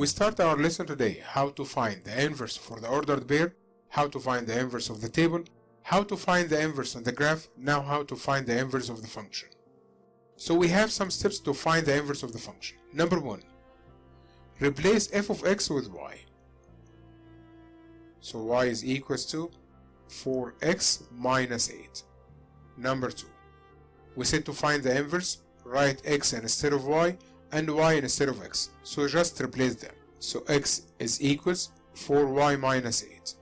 We start our lesson today how to find the inverse for the ordered pair, how to find the inverse of the table, how to find the inverse on the graph, now how to find the inverse of the function. So we have some steps to find the inverse of the function. Number 1, replace f of x with y. So y is equals to 4x minus 8. Number 2, we said to find the inverse, write x instead of y and y instead of x. So just replace them. So x is equals 4y minus 8.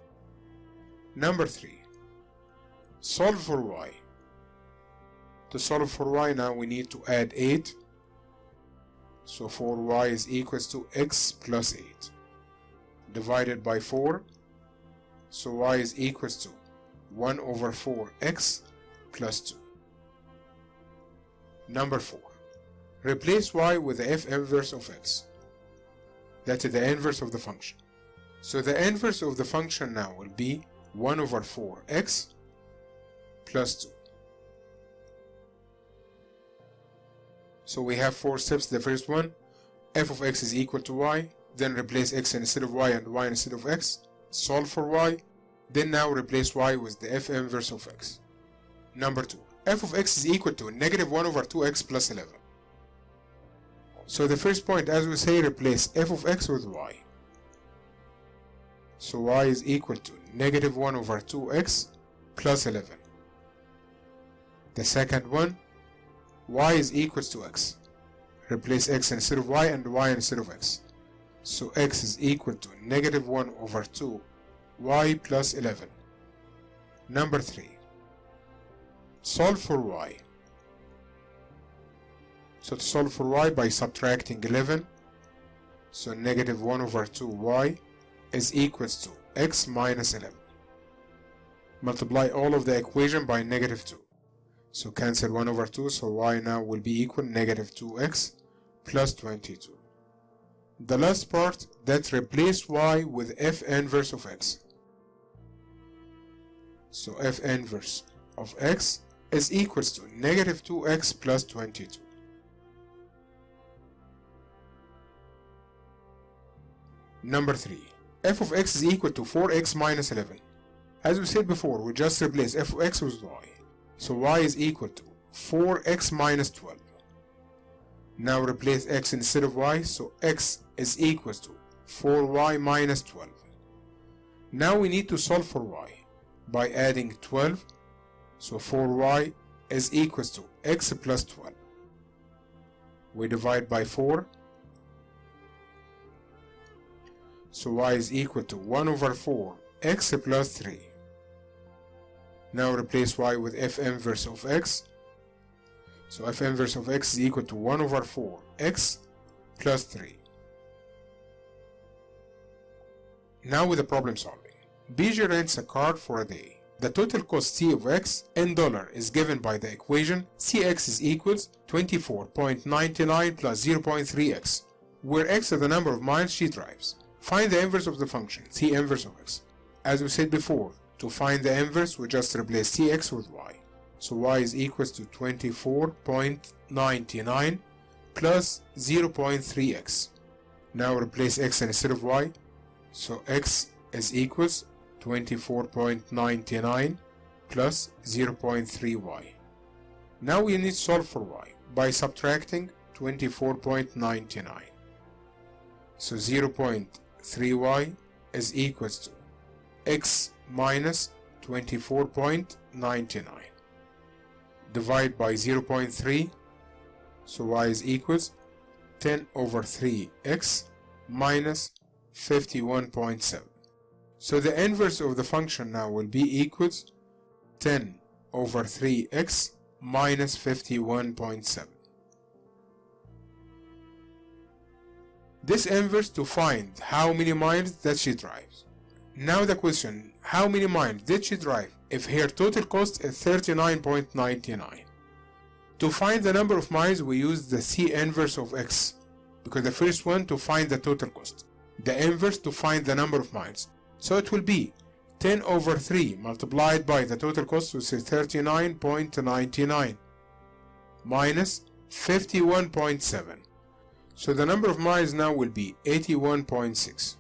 Number 3, solve for y. To solve for y now we need to add 8. So 4y is equals to x plus 8 divided by 4. So y is equals to 1 over 4x plus 2. Number 4, replace y with the f inverse of x. That is the inverse of the function. So the inverse of the function now will be 1 over 4x plus 2. So we have 4 steps. The first one, f of x is equal to y, then replace x instead of y and y instead of x, solve for y, then now replace y with the f inverse of x. Number 2, f of x is equal to negative 1 over 2x plus 11. So the first point, as we say, replace f of x with y. So y is equal to negative 1 over 2x plus 11. The second one, y is equals to x. Replace x instead of y and y instead of x. So x is equal to negative 1 over 2 y plus 11. Number 3, solve for y. So to solve for y by subtracting 11, so negative 1 over 2y is equals to x minus 11. Multiply all of the equation by negative 2. So cancel 1 over 2, so y now will be equal negative 2x plus 22. The last part, that replace y with f inverse of x. So f inverse of x is equals to negative 2x plus 22. Number 3, f of x is equal to 4x minus 11. As we said before, we just replace f of x with y. So y is equal to 4x minus 12. Now replace x instead of y, so x is equals to 4y minus 12. Now we need to solve for y by adding 12. So 4y is equals to x plus 12. We divide by 4. So y is equal to 1 over 4 x plus 3. Now replace y with f inverse of x. So f inverse of x is equal to 1 over 4 x plus 3. Now with the problem solving. BJ rents a car for a day. The total cost C of x in dollar is given by the equation Cx is equals 24.99 plus 0.3x, where x is the number of miles she drives. Find the inverse of the function C inverse of x. As we said before, to find the inverse, we just replace Cx with y. So y is equals to 24.99 plus 0.3x. Now replace x instead of y. So x is equals 24.99 plus 0.3y. Now we need to solve for y by subtracting 24.99. So 0.3y is equals to x minus 24.99. Divide by 0.3, so y is equals 10 over 3x minus 51.7. So the inverse of the function now will be equals 10 over 3x minus 51.7. This inverse to find how many miles that she drives. Now the question, how many miles did she drive if her total cost is 39.99? To find the number of miles we use the C inverse of x, because the first one to find the total cost, the inverse to find the number of miles. So it will be 10 over 3 multiplied by the total cost, which is 39.99, minus 51.7. So the number of miles now will be 81.6.